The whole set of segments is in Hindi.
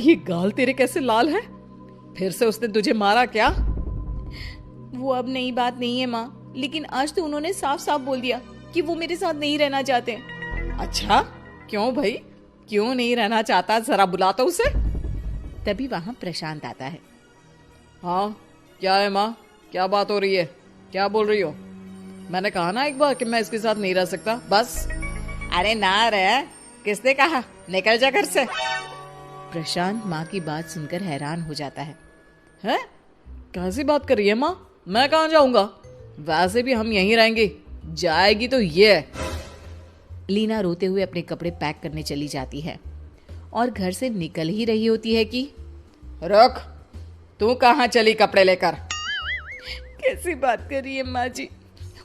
ये गाल तेरे कैसे लाल है? फिर से उसने तुझे मारा क्या? वो अब नई बात नहीं है माँ, लेकिन आज तो उन्होंने साफ साफ बोल दिया कि वो मेरे साथ नहीं रहना चाहते। अच्छा, क्यों भाई? क्यों नहीं रहना चाहता? जरा बुला तो उसे। तभी वहां प्रशांत आता है। हाँ, क्या है माँ? क्या बात हो रही है? क्या बोल रही हो? मैंने कहा ना एक बार कि मैं इसके साथ नहीं रह सकता, बस। अरे ना रह, किसने कहा? निकल जा घर से। प्रशांत माँ की बात सुनकर हैरान हो जाता है। हैं? कैसी बात कर रही है माँ? मैं कहाँ जाऊंगा? वैसे भी हम यहीं रहेंगे, जाएगी तो ये। लीना रोते हुए अपने कपड़े पैक करने चली जाती है और घर से निकल ही रही होती है कि रुक, तू कहाँ चली कपड़े लेकर? कैसी बात कर रही है माँ जी?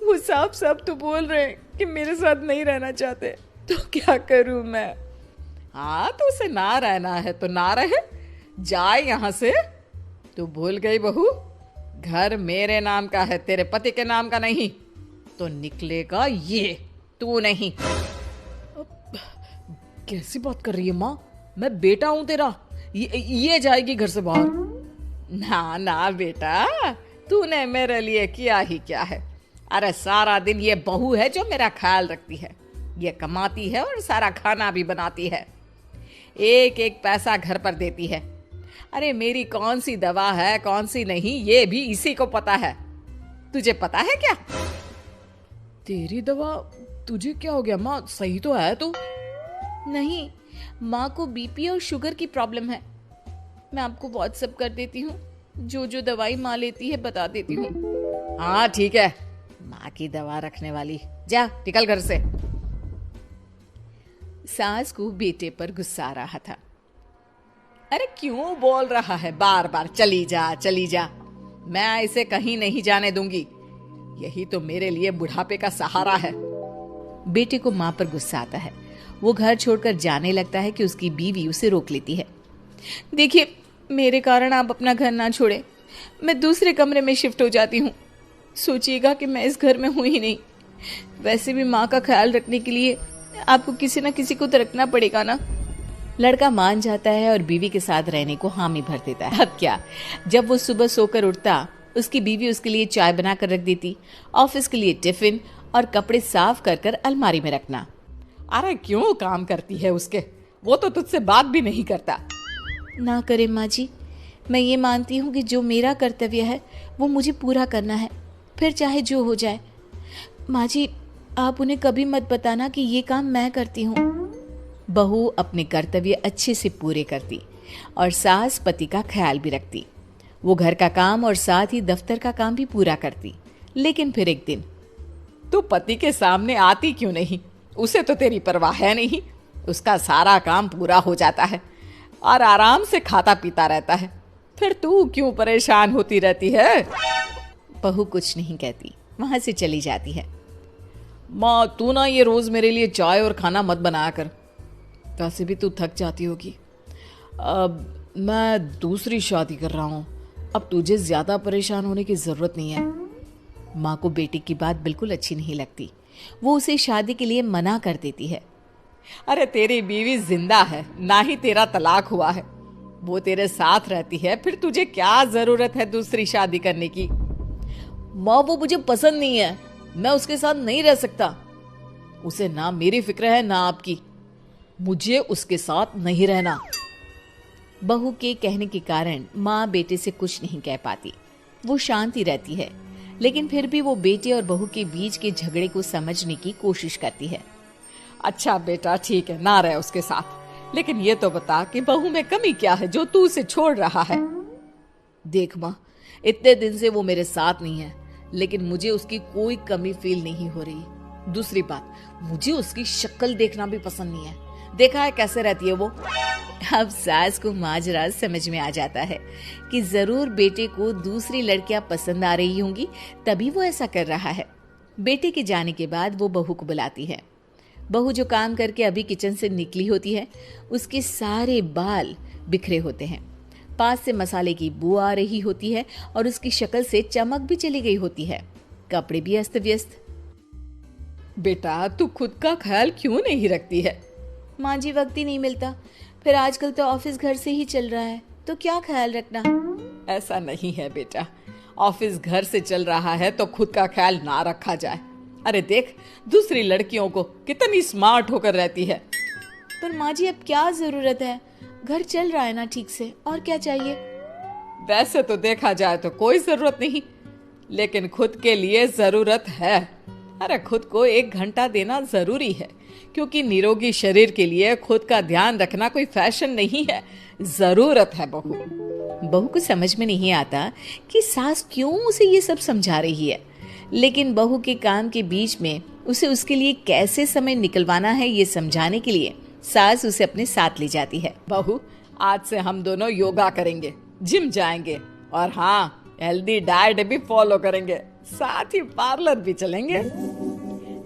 वो साफ साफ तो बोल रहे हैं कि मेरे साथ नहीं रहना चाहते, तो क्या करूं मैं? हाँ, तो उसे ना रहना है तो ना रहे, जाए यहाँ से। तू भूल गई बहू, घर मेरे नाम का है, तेरे पति के नाम का नहीं। तो निकलेगा ये, तू नहीं। कैसी बात कर रही है माँ? मैं बेटा हूं तेरा, ये जाएगी घर से बाहर। ना ना बेटा, तूने मेरे लिए किया ही क्या है? अरे सारा दिन ये बहू है जो मेरा ख्याल रखती है, ये कमाती है और सारा खाना भी बनाती है, एक एक पैसा घर पर देती है। अरे मेरी कौन सी दवा है कौन सी नहीं, ये भी इसी को पता है। तुझे पता है क्या? तेरी दवा? तुझे क्या हो गया माँ? सही तो है तू? नहीं, माँ को बीपी और शुगर की प्रॉब्लम है। मैं आपको व्हाट्सएप कर देती हूँ, जो जो दवाई माँ लेती है बता देती हूँ। हाँ ठीक है, माँ की दवा रखने वाली, जा निकल घर से। सास को बेटे पर गुस्सा आ रहा था। अरे क्यों बोल रहा है बार बार चली जा चली जा? मैं इसे कहीं नहीं जाने दूंगी, यही तो मेरे लिए बुढ़ापे का सहारा है। बेटे को माँ पर गुस्सा आता है। वो घर छोड़कर जाने लगता है कि उसकी बीवी उसे रोक लेती है। देखिए, मेरे कारण आप अपना घर ना छोड़े, मैं दूसरे कमरे में शिफ्ट हो जाती हूँ। सोचिएगा कि मैं इस घर में हूं ही नहीं। वैसे भी माँ का ख्याल रखने के लिए आपको किसी न किसी को तो रखना पड़ेगा ना। लड़का मान जाता है और बीवी के साथ रहने को हामी भर देता है। अब क्या, जब वो सुबह सोकर उठता, उसकी बीवी उसके लिए चाय बनाकर रख देती, ऑफिस के लिए टिफिन और कपड़े साफ कर कर अलमारी में रखना। अरे क्यों काम करती है उसके? वो तो तुझसे बात भी नहीं करता। ना करे माँ जी, मैं ये मानती हूँ कि जो मेरा कर्तव्य है वो मुझे पूरा करना है, फिर चाहे जो हो जाए। माँ जी, आप उन्हें कभी मत बताना कि ये काम मैं करती हूँ। बहू अपने कर्तव्य अच्छे से पूरे करती और सास पति का ख्याल भी रखती। वो घर का काम और साथ ही दफ्तर का काम भी पूरा करती। लेकिन फिर एक दिन, तू पति के सामने आती क्यों नहीं? उसे तो तेरी परवाह है नहीं, उसका सारा काम पूरा हो जाता है और आराम से खाता पीता रहता है, फिर तू क्यों परेशान होती रहती है? बहू कुछ नहीं कहती, वहां से चली जाती है। माँ, तू ना ये रोज मेरे लिए चाय और खाना मत बनाया कर, वैसे भी तू थक जाती होगी। अब मैं दूसरी शादी कर रहा हूँ, अब तुझे ज्यादा परेशान होने की जरूरत नहीं है। माँ को बेटी की बात बिल्कुल अच्छी नहीं लगती। वो उसे शादी के लिए मना कर देती है। अरे तेरी बीवी जिंदा है, ना ही तेरा तलाक हुआ है, वो तेरे साथ रहती है, फिर तुझे क्या जरूरत है दूसरी शादी करने की? माँ, वो मुझे पसंद नहीं है, मैं उसके साथ नहीं रह सकता। उसे ना मेरी फिक्र है ना आपकी, मुझे उसके साथ नहीं रहना। बहू के कहने के कारण माँ बेटे से कुछ नहीं कह पाती। वो शांति रहती है, लेकिन फिर भी वो बेटे और बहू के बीच के झगड़े को समझने की कोशिश करती है। अच्छा बेटा, ठीक है, ना रहे उसके साथ, लेकिन ये तो बता कि बहू में कमी क्या है जो तू उसे छोड़ रहा है? देख माँ, इतने दिन से वो मेरे साथ नहीं है, लेकिन मुझे उसकी कोई कमी फील नहीं हो रही। दूसरी बात, मुझे उसकी शक्ल देखना भी पसंद नहीं है। देखा है कैसे रहती है वो। अब सास को माजरा समझ में आ जाता है कि जरूर बेटे को दूसरी लड़कियां पसंद आ रही होंगी, तभी वो ऐसा कर रहा है। बेटे के जाने के बाद वो बहू को बुलाती है। बहू जो काम करके अभी किचन से निकली होती है, उसके सारे बाल बिखरे होते हैं, पास से मसाले की बू आ रही होती है और उसकी शक्ल से चमक भी चली गई होती है, कपड़े भी अस्त व्यस्त। बेटा, तू खुद का ख्याल क्यों नहीं रखती है? माँ जी, वक्त ही नहीं मिलता, फिर आजकल तो ऑफिस घर से ही चल रहा है, तो क्या ख्याल रखना। ऐसा नहीं है बेटा, ऑफिस घर से चल रहा है तो खुद का ख्याल ना रखा जाए। अरे देख, दूसरी लड़कियों को कितनी स्मार्ट होकर रहती है। पर माँ जी अब क्या जरूरत है, घर चल रहा है ना ठीक से, और क्या चाहिए। वैसे तो देखा जाए तो कोई जरूरत नहीं, लेकिन खुद के लिए जरूरत है। अरे खुद को 1 घंटा देना जरूरी है, क्योंकि निरोगी शरीर के लिए खुद का ध्यान रखना कोई फैशन नहीं है, जरूरत है बहू। बहू को समझ में नहीं आता कि सास क्यों उसे ये सब समझा रही है, लेकिन बहू के काम के बीच में उसे उसके लिए कैसे समय निकलवाना है ये समझाने के लिए सास उसे अपने साथ ले जाती है। बहू, आज से हम दोनों योगा करेंगे, जिम जाएंगे, और हाँ, हेल्दी डाइट भी फॉलो करेंगे, साथ ही पार्लर भी चलेंगे।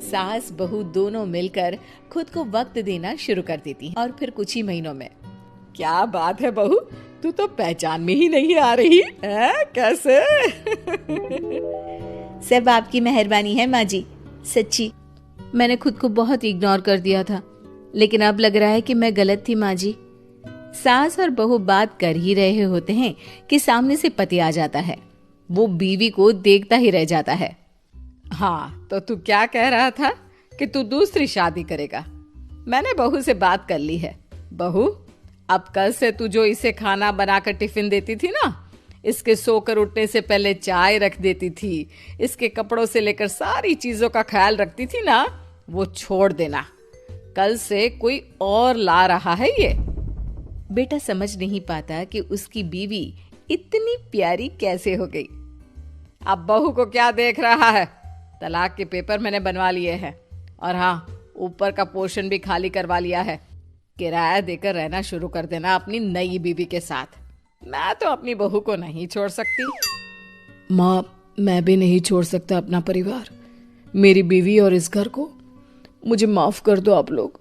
सास बहू दोनों मिलकर खुद को वक्त देना शुरू कर देती हैं और फिर कुछ ही महीनों में। क्या बात है बहू, तू तो पहचान में ही नहीं आ रही है, कैसे? सब आपकी मेहरबानी है माँ जी, सच्ची। मैंने खुद को बहुत इग्नोर कर दिया था, लेकिन अब लग रहा है कि मैं गलत थी माँ जी। सास और बहू बात कर ही रहे होते हैं कि सामने से पति आ जाता है। वो बीवी को देखता ही रह जाता है। हाँ, तो तू क्या कह रहा था कि तू दूसरी शादी करेगा? मैंने बहू से बात कर ली है। बहू, अब कल से तू जो इसे खाना बनाकर टिफिन देती थी ना, इसके सोकर उठने से पहले चाय रख देती थी, इसके कपड़ों से लेकर सारी चीजों का ख्याल रखती थी ना, वो छोड़ देना। कल से कोई और ला रहा है ये। बेटा समझ नहीं पाता कि उसकी बीवी इतनी प्यारी कैसे हो गई। अब बहू को क्या देख रहा है? तलाक के पेपर मैंने बनवा लिए हैं, और हाँ, ऊपर का पोर्शन भी खाली करवा लिया है। किराया देकर रहना शुरू कर देना अपनी नई बीवी के साथ। मैं तो अपनी बहू को नहीं छोड़ सकती। माँ, मैं भी नहीं छोड़ सकता अपना परिवार, मेरी बीवी और इस घर को। मुझे माफ कर दो आप लोग।